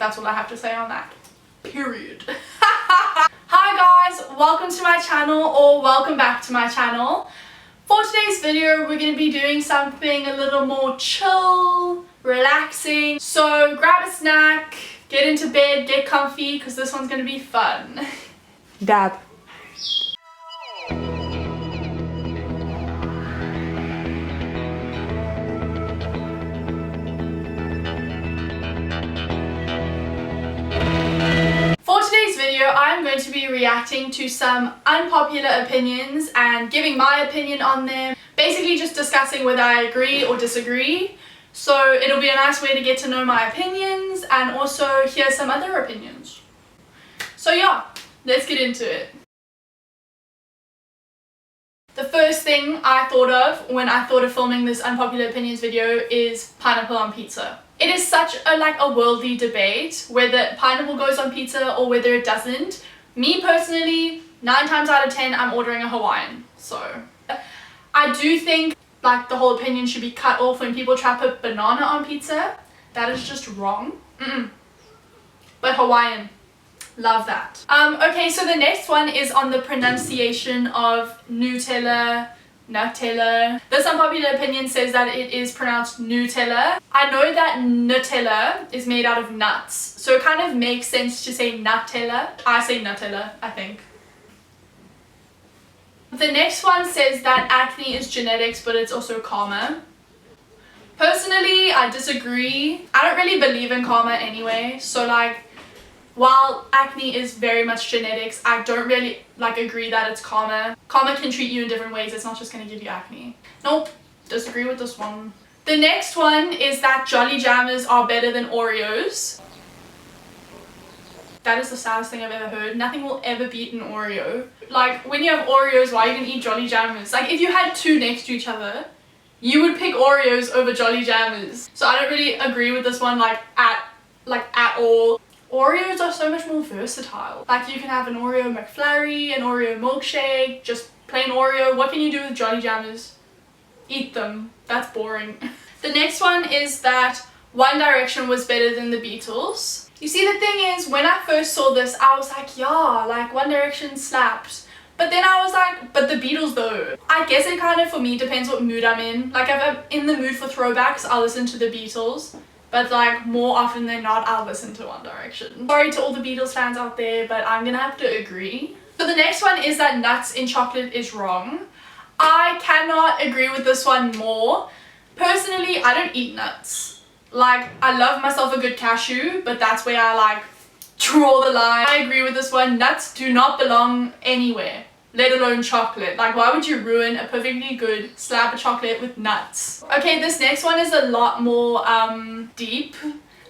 That's all I have to say on that. Period. Hi guys, welcome to my channel, or welcome back to my channel. For today's video, we're going to be doing something a little more chill, relaxing. So grab a snack, get into bed, get comfy, because this one's going to be fun. Dab. For today's video, I'm going to be reacting to some unpopular opinions and giving my opinion on them. Basically just discussing whether I agree or disagree. So it'll be a nice way to get to know my opinions and also hear some other opinions. So yeah, let's get into it. The first thing I thought of when I thought of filming this unpopular opinions video is pineapple on pizza. It is such a worldly debate whether pineapple goes on pizza or whether it doesn't. Me personally, 9 times out of 10 I'm ordering a Hawaiian. So I do think the whole opinion should be cut off when people try to put banana on pizza. That is just wrong. But Hawaiian, love that. Okay, so the next one is on the pronunciation of Nutella. This unpopular opinion says that it is pronounced Nutella. I know that Nutella is made out of nuts, so it kind of makes sense to say Nutella. I say Nutella, I think. The next one says that acne is genetics, but it's also karma. Personally, I disagree. I don't really believe in karma anyway, so while acne is very much genetics, I don't really agree that it's karma. Karma can treat you in different ways. It's not just going to give you acne. Nope, disagree with this one. The next one is that Jolly Jammers are better than Oreos. That is the saddest thing I've ever heard. Nothing will ever beat an Oreo. When you have Oreos, why are you going to eat Jolly Jammers? If you had two next to each other, you would pick Oreos over Jolly Jammers. So I don't really agree with this one at all. Oreos are so much more versatile. You can have an Oreo McFlurry, an Oreo milkshake, just plain Oreo. What can you do with Jolly Jammers? Eat them. That's boring. The next one is that One Direction was better than the Beatles. You see, the thing is, when I first saw this, I was like, yeah, One Direction slaps. But then I was like, but the Beatles though. I guess it kind of, for me, depends what mood I'm in. If I'm in the mood for throwbacks, I'll listen to the Beatles. But more often than not, I'll listen to One Direction. Sorry to all the Beatles fans out there, but I'm gonna have to agree. So the next one is that nuts in chocolate is wrong. I cannot agree with this one more. Personally, I don't eat nuts. I love myself a good cashew, but that's where I draw the line. I agree with this one. Nuts do not belong anywhere, let alone chocolate. Why would you ruin a perfectly good slab of chocolate with nuts? Okay, this next one is a lot more deep.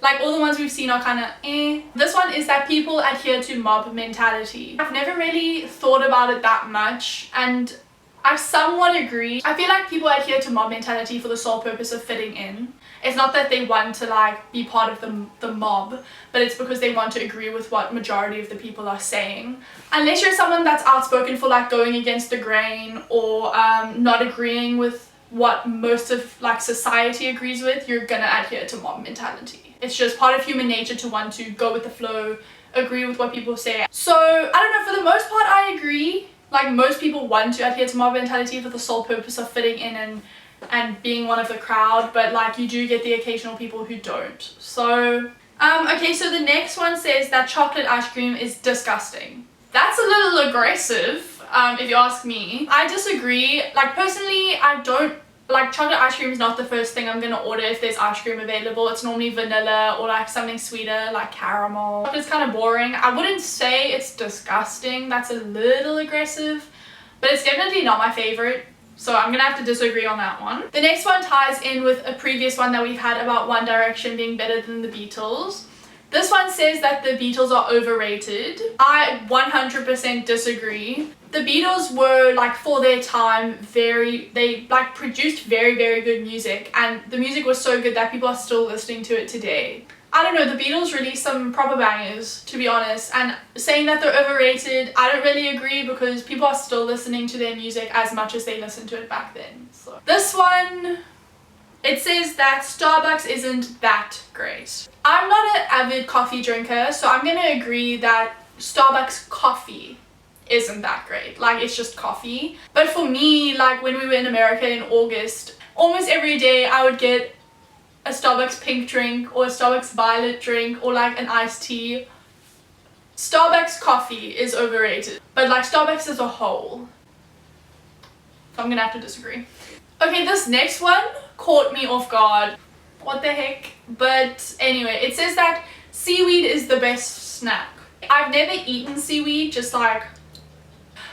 All the ones we've seen are kind of eh. This one is that people adhere to mob mentality. I've never really thought about it that much, and I somewhat agree. I feel like people adhere to mob mentality for the sole purpose of fitting in. It's not that they want to be part of the mob, but it's because they want to agree with what majority of the people are saying. Unless you're someone that's outspoken for going against the grain or not agreeing with what most of society agrees with, you're gonna adhere to mob mentality. It's just part of human nature to want to go with the flow, agree with what people say. So I don't know, for the most part I agree. Most people want to adhere to mob mentality for the sole purpose of fitting in and being one of the crowd, but you do get the occasional people who don't. So okay, so the next one says that chocolate ice cream is disgusting. That's a little aggressive, if you ask me. I disagree. Personally, I don't chocolate ice cream is not the first thing I'm gonna order if there's ice cream available. It's normally vanilla or something sweeter like caramel. It's kind of boring. I wouldn't say it's disgusting. That's a little aggressive, but it's definitely not my favorite. So I'm gonna have to disagree on that one. The next one ties in with a previous one that we've had about One Direction being better than the Beatles. This one says that the Beatles are overrated. I 100% disagree. The Beatles were for their time they produced very, very good music, and the music was so good that people are still listening to it today. I don't know, the Beatles released some proper bangers, to be honest, and saying that they're overrated, I don't really agree because people are still listening to their music as much as they listened to it back then. So this one, it says that Starbucks isn't that great. I'm not an avid coffee drinker, so I'm gonna agree that Starbucks coffee isn't that great. Like, it's just coffee. But for me, like when we were in America in August, almost every day I would get a Starbucks pink drink or a Starbucks violet drink or like an iced tea. Starbucks coffee is overrated, but like Starbucks as a whole, so I'm gonna have to disagree. Okay, this next one caught me off guard. What the heck? But anyway, it says that seaweed is the best snack. I've never eaten seaweed,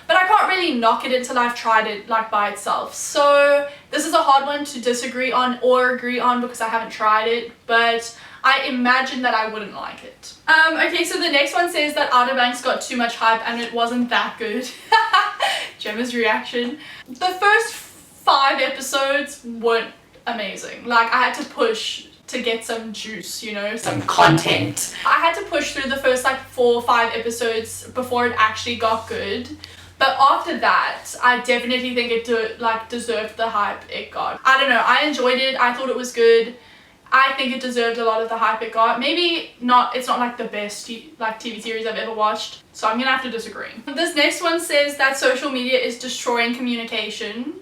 but I can't really knock it until I've tried it like by itself. So this is a hard one to disagree on or agree on because I haven't tried it, but I imagine that I wouldn't like it. Okay, so the next one says that Outer Banks got too much hype and it wasn't that good. Gemma's reaction. The first 5 episodes weren't amazing. Like, I had to push to get some juice, you know, some content. I had to push through the first like 4 or 5 episodes before it actually got good. But after that, I definitely think it deserved the hype it got. I don't know, I enjoyed it, I thought it was good. I think it deserved a lot of the hype it got. Maybe not, it's not like the best TV series I've ever watched, so I'm gonna have to disagree. This next one says that social media is destroying communication.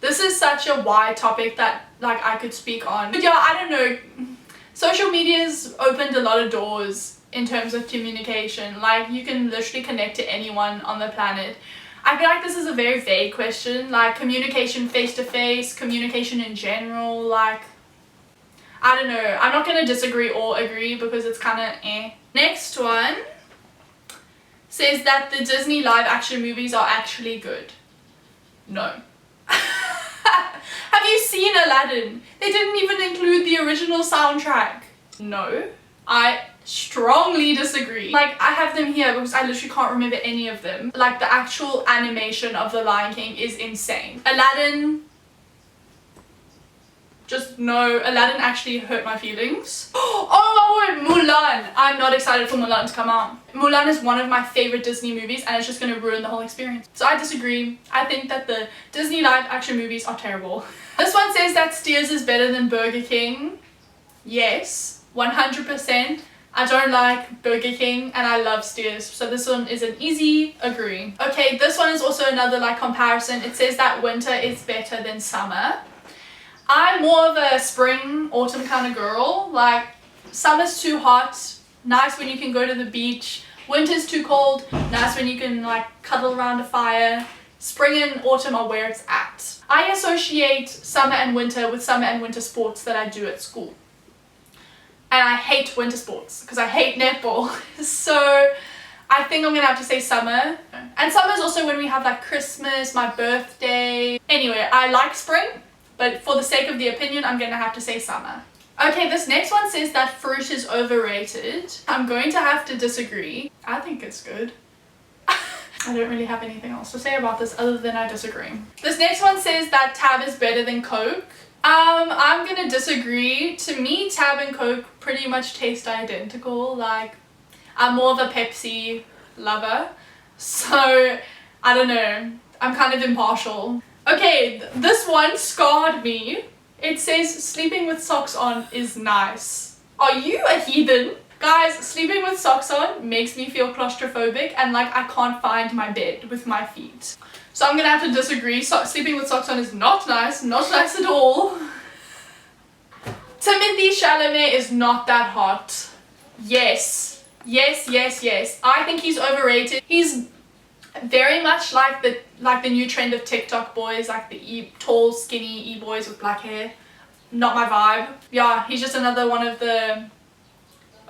This is such a wide topic that like I could speak on. But yeah, I don't know. Social media's opened a lot of doors in terms of communication. Like, you can literally connect to anyone on the planet. I feel like this is a very vague question. Like, communication face-to-face, communication in general, like, I don't know. I'm not going to disagree or agree because it's kind of eh. Next one says that the Disney live-action movies are actually good. No. Have you seen Aladdin? They didn't even include the original soundtrack. No. I strongly disagree. Like, I have them here because I literally can't remember any of them. Like, the actual animation of The Lion King is insane. Aladdin, just no. Aladdin actually hurt my feelings. Oh my word, Mulan! I'm not excited for Mulan to come out. Mulan is one of my favorite Disney movies and it's just going to ruin the whole experience. So I disagree. I think that the Disney live action movies are terrible. This one says that Steers is better than Burger King. Yes, 100%. I don't like Burger King and I love Steers, so this one is an easy agree. Okay, this one is also another like comparison. It says that winter is better than summer. I'm more of a spring, autumn kind of girl. Like, summer's too hot, nice when you can go to the beach. Winter's too cold, nice when you can like cuddle around a fire. Spring and autumn are where it's at. I associate summer and winter with summer and winter sports that I do at school. And I hate winter sports because I hate netball. So I think I'm gonna have to say summer. And summer is also when we have like Christmas, my birthday. Anyway, I like spring, but for the sake of the opinion, I'm gonna have to say summer. Okay, this next one says that fruit is overrated. I'm going to have to disagree. I think it's good. I don't really have anything else to say about this other than I disagree. This next one says that Tab is better than Coke. I'm gonna disagree. To me, Tab and Coke pretty much taste identical. Like, I'm more of a Pepsi lover, so I don't know. I'm kind of impartial. Okay, this one scarred me. It says sleeping with socks on is nice. Are you a heathen? Guys, sleeping with socks on makes me feel claustrophobic and like I can't find my bed with my feet. So I'm gonna have to disagree. Sleeping with socks on is not nice at all. Timothy Chalamet is not that hot. Yes. Yes, yes, yes. I think he's overrated. He's very much like the new trend of TikTok boys, like the tall, skinny e-boys with black hair. Not my vibe. Yeah, he's just another one of the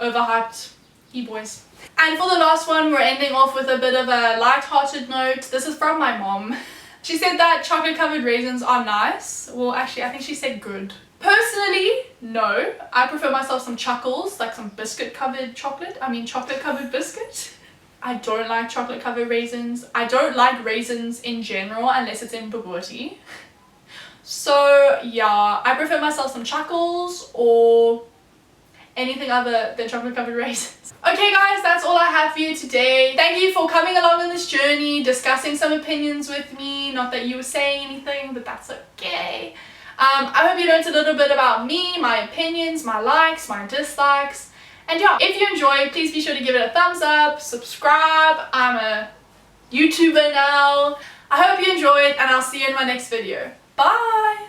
overhyped e-boys. And for the last one, we're ending off with a bit of a light-hearted note. This is from my mom. She said that chocolate-covered raisins are nice. Well, actually, I think she said good. Personally, no. I prefer myself some chuckles, like some biscuit-covered chocolate. I mean, chocolate-covered biscuit. I don't like chocolate-covered raisins. I don't like raisins in general unless it's in bobotie. So, yeah, I prefer myself some chuckles or anything other than chocolate-covered raisins. Okay guys, that's all I have for you today. Thank you for coming along on this journey, discussing some opinions with me. Not that you were saying anything, but that's okay. I hope you learned a little bit about me, my opinions, my likes, my dislikes. And yeah, if you enjoyed, please be sure to give it a thumbs up, subscribe. I'm a YouTuber now. I hope you enjoyed, and I'll see you in my next video. Bye!